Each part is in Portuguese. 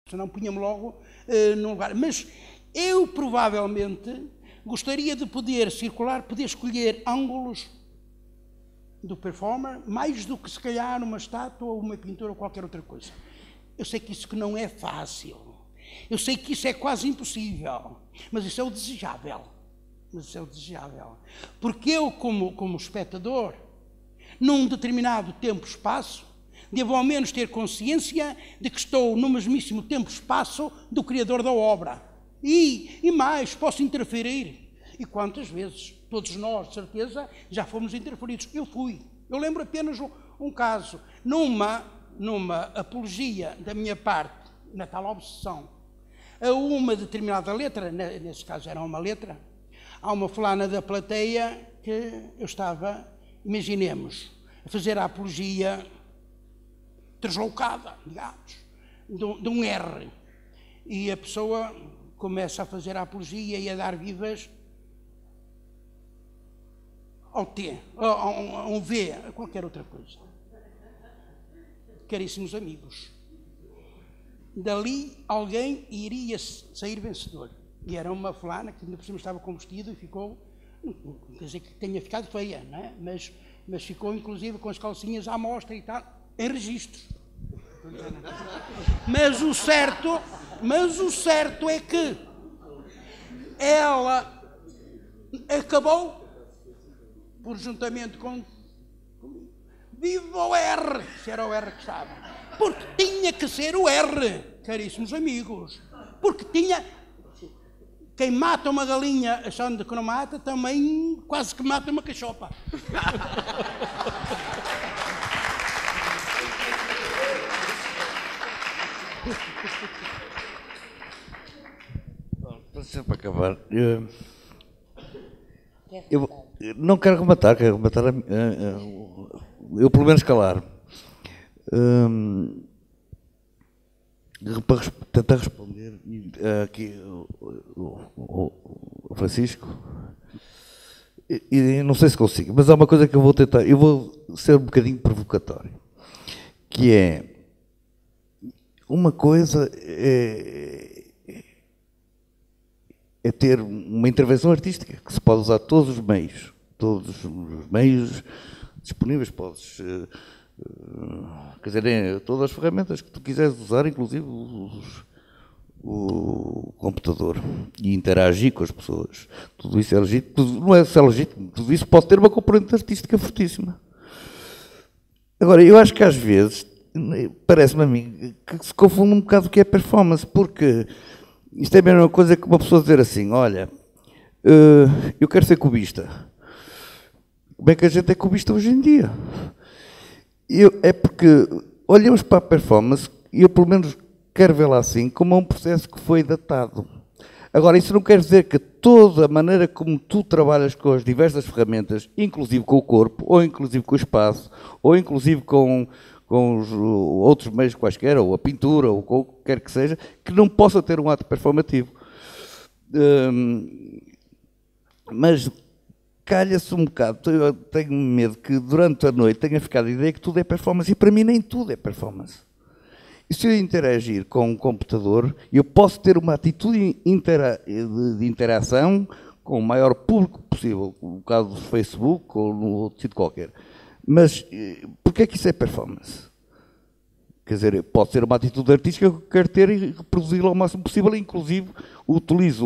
senão punha-me logo num lugar. Mas eu provavelmente gostaria de poder circular, poder escolher ângulos do performer, mais do que se calhar uma estátua ou uma pintura ou qualquer outra coisa. Eu sei que isso que não é fácil, eu sei que isso é quase impossível, mas isso é o desejável. Porque eu, como espectador, num determinado tempo-espaço, devo ao menos ter consciência de que estou no mesmíssimo tempo-espaço do criador da obra. E mais, posso interferir. E quantas vezes, todos nós, de certeza, já fomos interferidos. Eu fui. Eu lembro apenas um caso. Numa apologia da minha parte, na tal obsessão, a uma determinada letra, nesse caso era uma letra, há uma fulana da plateia que eu estava, imaginemos, a fazer a apologia deslocada, digamos, de um R. E a pessoa começa a fazer a apologia e a dar vivas ao T, a um V, a qualquer outra coisa. Caríssimos amigos, dali alguém iria sair vencedor. E era uma fulana que ainda por cima estava com vestido e ficou, não quer dizer que tenha ficado feia, não é? Mas ficou inclusive com as calcinhas à mostra e tal, em registros. Mas o certo é que ela acabou por, juntamente com viva o R, se era o R que estava, porque tinha que ser o R, caríssimos amigos, porque tinha, quem mata uma galinha achando que não mata, também quase que mata uma cachopa. Para acabar, eu não quero rematar, eu pelo menos calar. Para tentar responder aqui o Francisco, e não sei se consigo, mas há uma coisa que eu vou tentar, eu vou ser um bocadinho provocatório, que é, uma coisa é ter uma intervenção artística, que se pode usar todos os meios disponíveis, podes, quer dizer, todas as ferramentas que tu quiseres usar, inclusive o computador, e interagir com as pessoas. Tudo isso é legítimo, tudo, não é só legítimo, tudo isso pode ter uma componente artística fortíssima. Agora, eu acho que às vezes, parece-me a mim, que se confunde um bocado o que é performance, porque isto é a mesma coisa que uma pessoa dizer assim, olha, eu quero ser cubista. Como é que a gente é cubista hoje em dia? É porque olhamos para a performance, e eu pelo menos quero vê-la assim, como um processo que foi datado. Agora, isso não quer dizer que toda a maneira como tu trabalhas com as diversas ferramentas, inclusive com o corpo, ou inclusive com o espaço, ou inclusive com os outros meios quaisquer, ou a pintura, ou o que quer que seja, que não possa ter um ato performativo. Mas calha-se um bocado, eu tenho medo que durante a noite tenha ficado a ideia que tudo é performance, e para mim nem tudo é performance. E se eu interagir com um computador, eu posso ter uma atitude de interação com o maior público possível, no caso do Facebook ou no outro sítio qualquer. Mas porquê é que isso é performance? Quer dizer, pode ser uma atitude artística que eu quero ter e reproduzi-la ao máximo possível, inclusive utilizo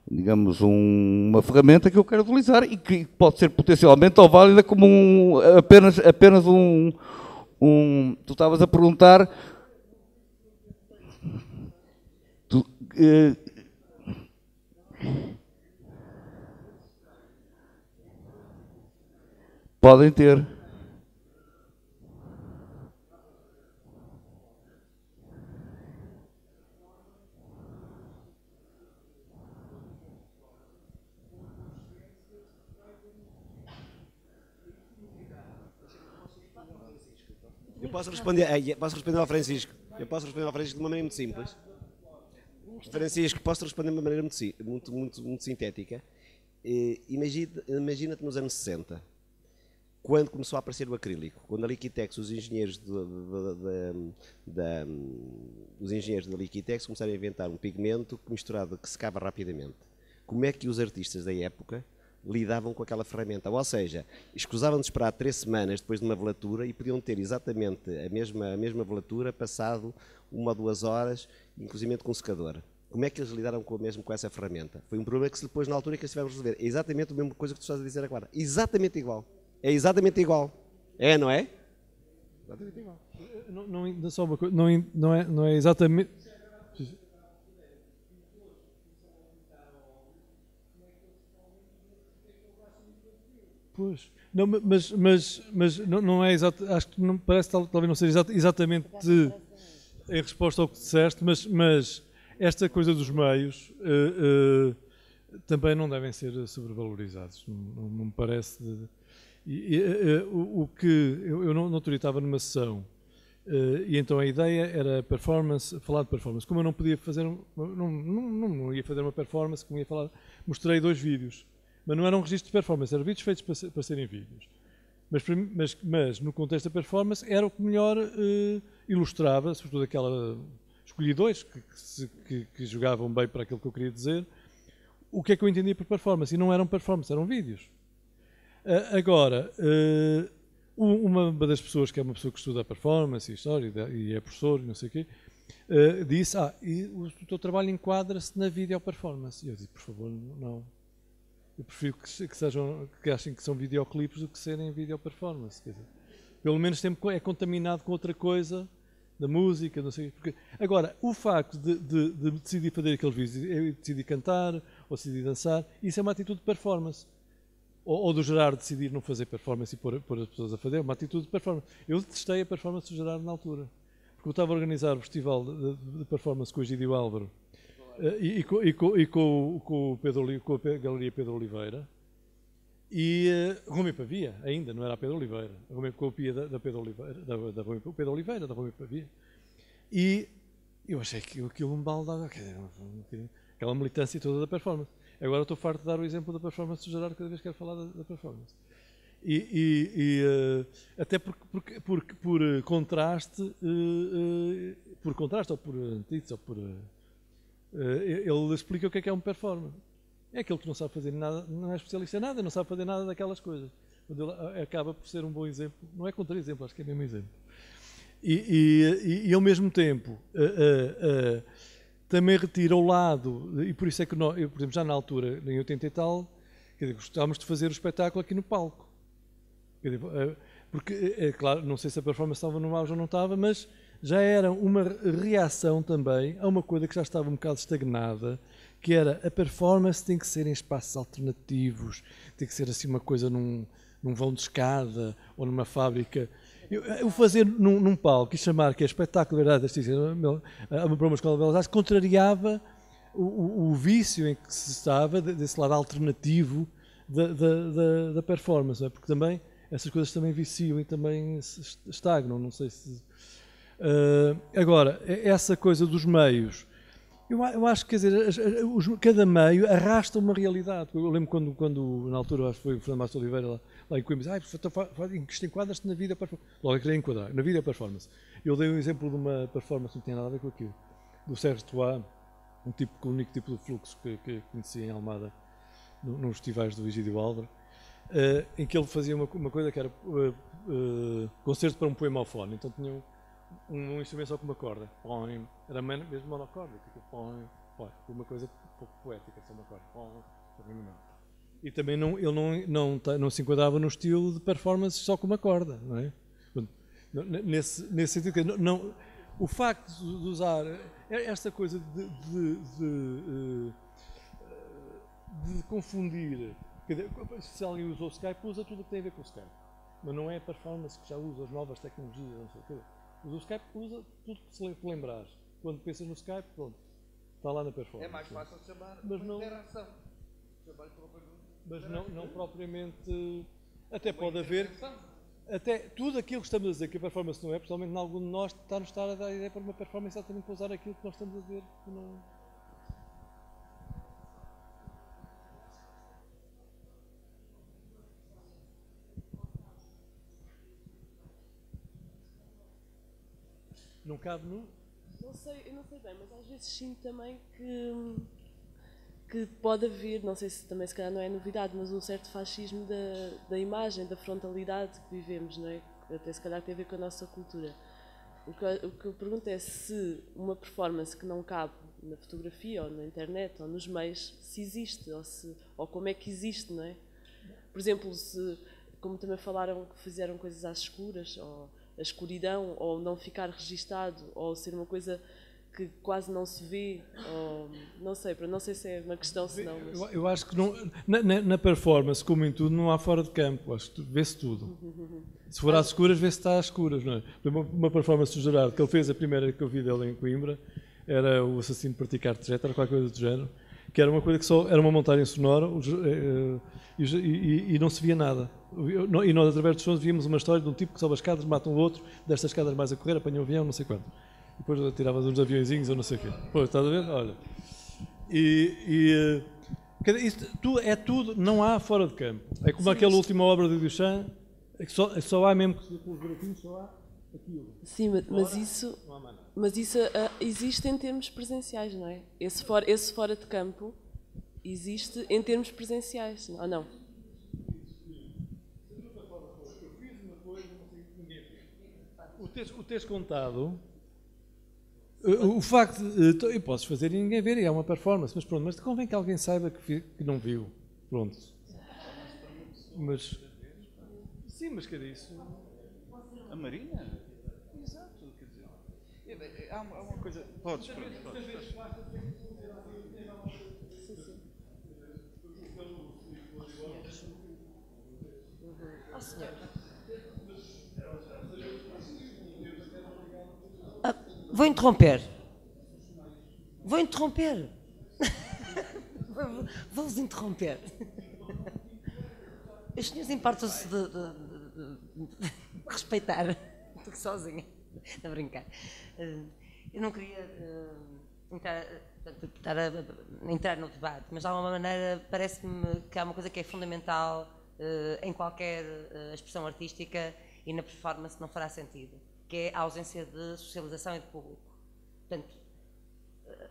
digamos, uma ferramenta que eu quero utilizar e que pode ser potencialmente ou válida como apenas um... Tu estavas a perguntar... Podem ter. Eu posso responder ao Francisco. Eu posso responder ao Francisco de uma maneira muito simples. Francisco, posso responder de uma maneira muito sintética. Imagina-te nos anos 60. quando começou a aparecer o acrílico, quando a Liquitex, os engenheiros da Liquitex começaram a inventar um pigmento misturado que secava rapidamente. Como é que os artistas da época lidavam com aquela ferramenta? Ou seja, escusavam de esperar 3 semanas depois de uma velatura e podiam ter exatamente a mesma velatura passado 1 ou 2 horas, inclusive com um secador. Como é que eles lidaram com essa ferramenta? Foi um problema que se depois na altura que eles tiveram a resolver. É exatamente a mesma coisa que tu estás a dizer agora. Exatamente igual. É exatamente igual. É, não é? Exatamente igual. Não, só uma coisa, não é exatamente... Pois, não, mas não é exato, acho que não, parece talvez não seja exatamente em resposta ao que disseste, mas esta coisa dos meios também não devem ser sobrevalorizados, não me parece. O que eu não estava numa sessão e então a ideia era performance, falar de performance. Como eu não podia fazer, não ia fazer uma performance, como ia falar, mostrei 2 vídeos. Mas não eram registros de performance, eram vídeos feitos para serem vídeos. Mas no contexto da performance era o que melhor ilustrava, sobretudo aquela... Escolhi 2 que jogavam bem para aquilo que eu queria dizer. O que é que eu entendia por performance? E não eram performance, eram vídeos. Agora, uma das pessoas, que é uma pessoa que estuda performance e história e é professor e não sei o quê, disse, e o teu trabalho enquadra-se na video performance. E eu disse, por favor, não. Eu prefiro que achem que são videoclipes do que serem video performance. Quer dizer, pelo menos sempre é contaminado com outra coisa, da música, não sei. Porque, agora, o facto de decidir fazer aqueles vídeos, eu decidir cantar ou decidir dançar, isso é uma atitude de performance. Ou do Gerardo decidir não fazer performance e pôr as pessoas a fazer, é uma atitude de performance. Eu detestei a performance do Gerardo na altura. Porque eu estava a organizar o festival de performance com o Egídio Álvaro. Com a Galeria Pedro Oliveira e Rumi Pavia, ainda, não era a Pedro Oliveira, com a Pia da Pedro Oliveira, da Pedro Oliveira, da Rumi Pavia. E eu achei que aquilo um balde, aquela militância toda da performance. Agora estou farto de dar o exemplo da performance do Gerardo cada vez que quero falar da performance. Até porque por contraste ou por antítese ou por... ele explica o que é um performer. É aquele que não sabe fazer nada, não é especialista em nada, não sabe fazer nada daquelas coisas. Ele acaba por ser um bom exemplo, não é contra-exemplo, acho que é mesmo exemplo. E ao mesmo tempo também retira ao lado, e por isso é que nós, por exemplo, já na altura, em 80 e tal, quer dizer, gostávamos de fazer o espetáculo aqui no palco. Quer dizer, porque, é claro, não sei se a performance estava no auge ou não estava, mas já era uma reação também a uma coisa que já estava um bocado estagnada, que era a performance tem que ser em espaços alternativos, tem que ser assim uma coisa num vão de escada ou numa fábrica. Eu fazer num palco e chamar que é espetáculo de verdade, para uma escola de belas artes, contrariava o vício em que se estava, desse lado alternativo da performance, não é? Porque também essas coisas também viciam e também estagnam, não sei se... agora, essa coisa dos meios, eu acho que, quer dizer, cada meio arrasta uma realidade. Eu lembro quando na altura, acho que foi o Fernando Márcio Oliveira lá em Coimbra, isto enquadras-te na vida performance. Logo eu queria enquadrar, na vida performance. Eu dei um exemplo de uma performance que não tinha nada a ver com aquilo, do Sérgio Toá, o único tipo de fluxo que conhecia em Almada, nos festivais do Egídio Álvaro, em que ele fazia uma coisa que era concerto para um poema ao fone. Então tinha um instrumento só com uma corda, era mesmo monocórdico, uma coisa um pouco poética, só uma corda. E também ele não se enquadrava no estilo de performance só com uma corda, não é? Nesse sentido, que o facto de usar esta coisa de confundir, se alguém usou o Skype, usa tudo o que tem a ver com o Skype, mas não é a performance que já usa as novas tecnologias, não sei o quê. Usa o Skype, usa tudo que se lembrares. Quando pensas no Skype, pronto, está lá na performance. É mais fácil de chamar mas não, interação. Mas não propriamente... Até pode haver... Até tudo aquilo que estamos a dizer que a performance não é, principalmente em algum de nós, está-nos estar a dar a ideia para uma performance exatamente para usar aquilo que nós estamos a dizer que não... Não cabe no... Não sei, eu não sei bem, mas às vezes sinto também que pode haver, não sei se também se calhar não é novidade, mas um certo fascismo da imagem, da frontalidade que vivemos, não é? Que até se calhar tem a ver com a nossa cultura. O que eu pergunto é se uma performance que não cabe na fotografia ou na internet ou nos meios, se existe ou como é que existe, não é? Por exemplo, como também falaram que fizeram coisas às escuras, ou a escuridão, ou não ficar registado, ou ser uma coisa que quase não se vê, ou não sei se é uma questão, se não. Mas... Eu acho que não, na performance, como em tudo, não há fora de campo, acho que vê-se tudo. Se for às escuras, vê-se está às escuras, não é? Uma performance do Gerardo, que ele fez, a primeira que eu vi dele em Coimbra, era o Assassino Praticar Trajeto, era qualquer coisa do género, que era uma coisa que só era uma montagem sonora e não se via nada. E nós, através dos sons, víamos uma história de um tipo que sobe as escadas, mata um outro, destas escadas mais a correr, apanha um avião, não sei quanto. E depois tirava uns aviõezinhos ou não sei o quê. Pois, estás a ver? Olha. É tudo, não há fora de campo. É como aquela última obra de Duchamp, só há mesmo que os buraquinhos, só há aquilo. Sim, mas isso existe em termos presenciais, não é? Esse fora de campo existe em termos presenciais, ou não? O teres contado, o facto de eu posso fazer e ninguém ver, e é uma performance, mas pronto, mas convém que alguém saiba que não viu, pronto. Mas, sim, mas que era isso? A Marina? Exato, quer dizer, há uma coisa, podes. Senhor. Vou interromper. Vou-vos interromper. Os senhores importam-se de respeitar. Estou sozinha a brincar. Eu não queria entrar no debate, mas de alguma maneira parece-me que há uma coisa que é fundamental em qualquer expressão artística e na performance não fará sentido, que é a ausência de socialização e de público. Portanto,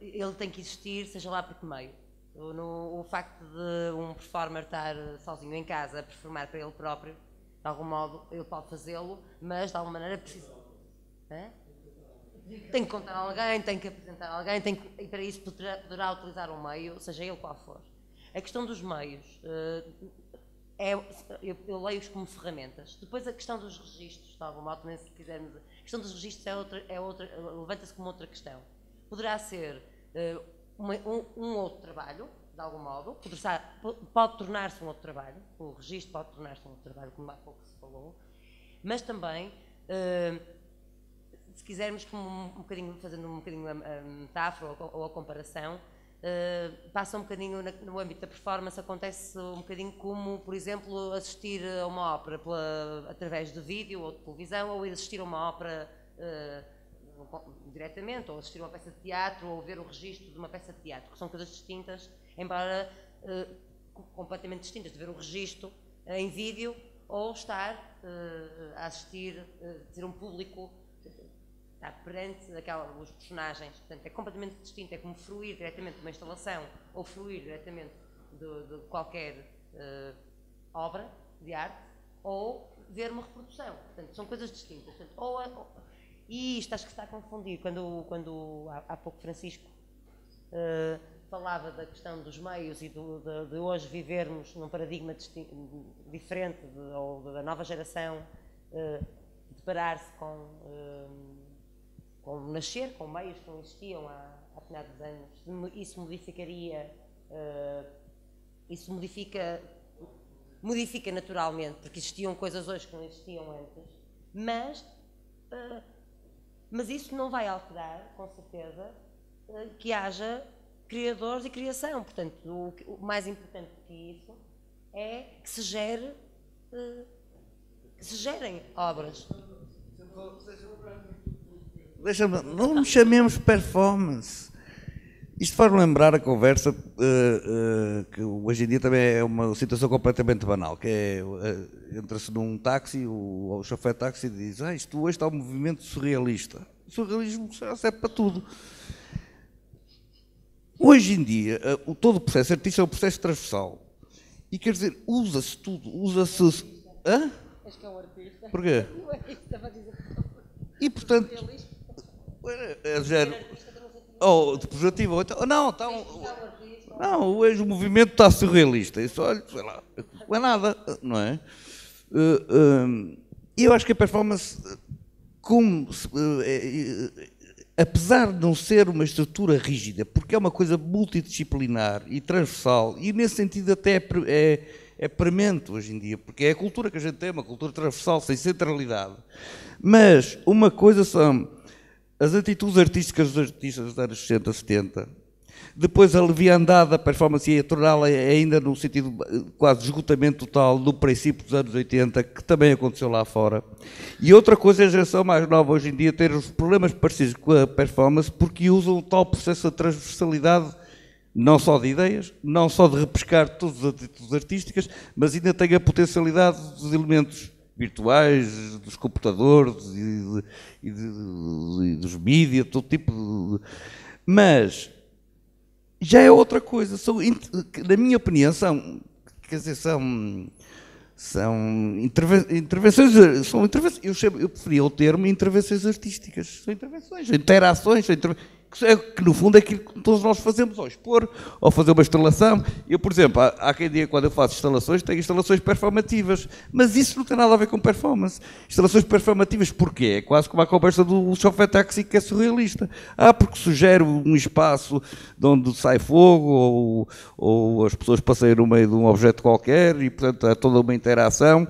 ele tem que existir, seja lá por que meio. O facto de um performer estar sozinho em casa a performar para ele próprio, de algum modo, ele pode fazê-lo, mas de alguma maneira precisa. Tem que contar a alguém, tem que apresentar a alguém, e para isso poderá utilizar um meio, seja ele qual for. A questão dos meios, eu leio-os como ferramentas. Depois a questão dos registros, de algum modo, também se quisermos. A questão dos registros levanta-se como outra questão. Poderá ser um outro trabalho, de algum modo, pode tornar-se um outro trabalho, o registro pode tornar-se um outro trabalho, como há pouco se falou, mas também, se quisermos, fazendo um bocadinho a metáfora ou a comparação, passa um bocadinho no âmbito da performance, acontece um bocadinho como, por exemplo, assistir a uma ópera através de vídeo ou de televisão, ou ir assistir a uma ópera diretamente, ou assistir a uma peça de teatro, ou ver o registro de uma peça de teatro, que são coisas distintas, embora completamente distintas, de ver o registro em vídeo ou estar a assistir, ter um público, estar perante os personagens. Portanto, é completamente distinto, é como fruir diretamente de uma instalação ou fruir diretamente de qualquer obra de arte ou ver uma reprodução. Portanto, são coisas distintas. Portanto, e isto acho que está a confundir. Quando há pouco Francisco falava da questão dos meios e de hoje vivermos num paradigma diferente ou da nova geração deparar-se com nascer, com meios que não existiam há determinados anos, isso modificaria, isso modifica naturalmente, porque existiam coisas hoje que não existiam antes, mas isso não vai alterar, com certeza, que haja criadores e criação. Portanto, o mais importante que isso é que se gerem obras. Não nos chamemos performance. Isto faz-me lembrar a conversa que hoje em dia também é uma situação completamente banal, que é entra-se num táxi, o chofer de táxi diz: isto hoje está um movimento surrealista. O surrealismo já serve para tudo. Hoje em dia, todo o processo artístico é um processo transversal. E quer dizer, usa-se tudo, usa-se... Hã? Acho que é um artista. Porquê? Não é isso, estava a dizer. E, portanto... É género... Ou de pejorativo, ou então... Não, está não, hoje o movimento está surrealista. Isso, olha, sei lá, não é nada, não é? E eu acho que a performance, apesar de não ser uma estrutura rígida, porque é uma coisa multidisciplinar e transversal, e nesse sentido até é premente hoje em dia, porque é a cultura que a gente tem, uma cultura transversal, sem centralidade. Mas uma coisa são as atitudes artísticas dos artistas dos anos 60, 70, depois a leviandade da performance e a torná-la ainda no sentido quase de esgotamento total no princípio dos anos 80, que também aconteceu lá fora. E outra coisa é a geração mais nova hoje em dia ter os problemas parecidos com a performance porque usam o tal processo de transversalidade, não só de ideias, não só de repescar todas as atitudes artísticas, mas ainda tem a potencialidade dos elementos virtuais, dos computadores e dos mídias, todo tipo de... Mas já é outra coisa. Na minha opinião, são intervenções, eu preferia o termo intervenções artísticas, são intervenções, interações, que no fundo é aquilo que todos nós fazemos, ao expor, ou fazer uma instalação. Eu, por exemplo, há quem diga, quando eu faço instalações, tenho instalações performativas, mas isso não tem nada a ver com performance. Instalações performativas, porquê? É quase como a conversa do chauffeur táxi que é surrealista. Porque sugere um espaço de onde sai fogo, ou as pessoas passeiam no meio de um objeto qualquer, e portanto há toda uma interação,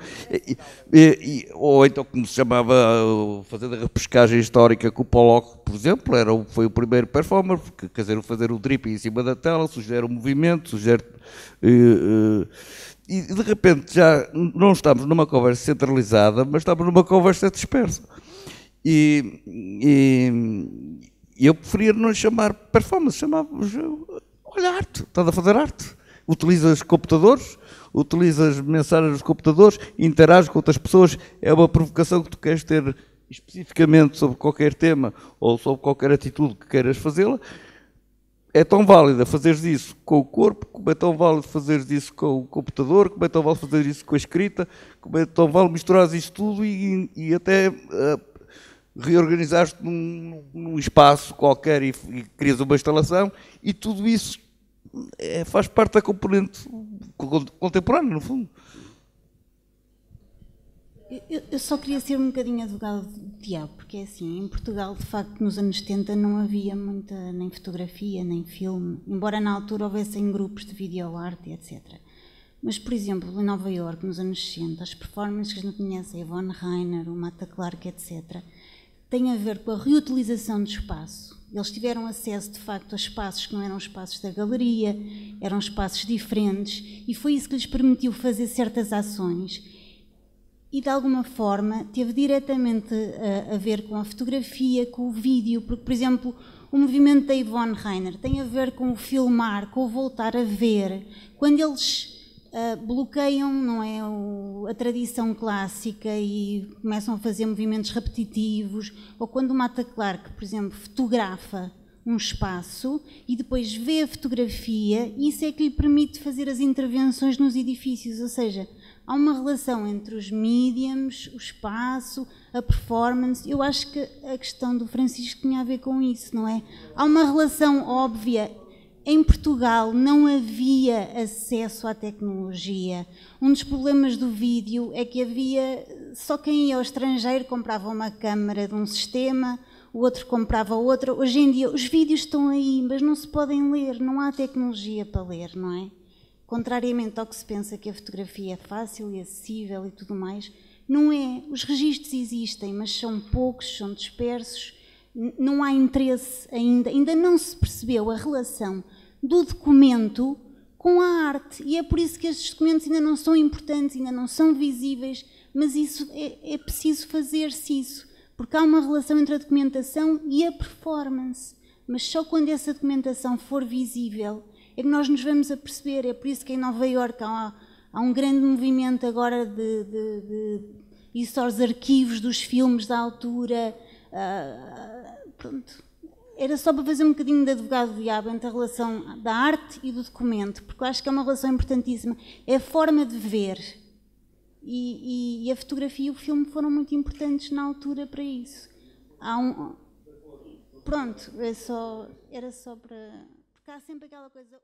ou então como se chamava, fazer a repescagem histórica com o Pollock, por exemplo, foi o primeiro performer, porque, quer dizer, fazer o dripping em cima da tela, sugere o movimento, sugere... e de repente já não estamos numa conversa centralizada, mas estamos numa conversa dispersa. E eu preferia não chamar performance, chamávamos, olha, arte, estás a fazer arte. Utilizas computadores, utilizas mensagens nos computadores, interages com outras pessoas, é uma provocação que tu queres ter especificamente sobre qualquer tema ou sobre qualquer atitude que queiras fazê-la. É tão válida fazeres isso com o corpo, como é tão válido fazeres isso com o computador, como é tão válido fazer isso com a escrita, como é tão válido misturares isso tudo e até reorganizares-te num espaço qualquer e crias uma instalação, e tudo isso faz parte da componente contemporânea, no fundo. Eu só queria ser um bocadinho advogado do diabo, porque é assim, em Portugal, de facto, nos anos 70 não havia muita nem fotografia, nem filme, embora na altura houvessem grupos de videoarte, etc. Mas, por exemplo, em Nova Iorque, nos anos 60, as performances que a gente conhece, a Yvonne Rainer, o Mata Clark, etc., têm a ver com a reutilização do espaço. Eles tiveram acesso, de facto, a espaços que não eram espaços da galeria, eram espaços diferentes, e foi isso que lhes permitiu fazer certas ações. E, de alguma forma, teve diretamente a ver com a fotografia, com o vídeo, porque, por exemplo, o movimento da Yvonne Rainer tem a ver com o filmar, com o voltar a ver. Quando eles bloqueiam, não é, a tradição clássica e começam a fazer movimentos repetitivos, ou quando o Mata Clark, por exemplo, fotografa um espaço e depois vê a fotografia, isso é que lhe permite fazer as intervenções nos edifícios, ou seja, há uma relação entre os mediums, o espaço, a performance. Eu acho que a questão do Francisco tinha a ver com isso, não é? Há uma relação óbvia. Em Portugal não havia acesso à tecnologia. Um dos problemas do vídeo é que havia... Só quem ia ao estrangeiro comprava uma câmara de um sistema, o outro comprava outra. Hoje em dia os vídeos estão aí, mas não se podem ler, não há tecnologia para ler, não é? Contrariamente ao que se pensa que a fotografia é fácil e acessível e tudo mais, não é. Os registros existem, mas são poucos, são dispersos, não há interesse ainda não se percebeu a relação do documento com a arte, e é por isso que estes documentos ainda não são importantes, ainda não são visíveis, mas isso é preciso fazer-se isso, porque há uma relação entre a documentação e a performance, mas só quando essa documentação for visível é que nós nos vamos a perceber. É por isso que em Nova Iorque há um grande movimento agora de ir aos arquivos dos filmes da altura, pronto, era só para fazer um bocadinho de advogado do diabo entre a relação da arte e do documento, porque eu acho que é uma relação importantíssima. É a forma de ver. E a fotografia e o filme foram muito importantes na altura para isso. Pronto, era só para... Porque há sempre aquela coisa...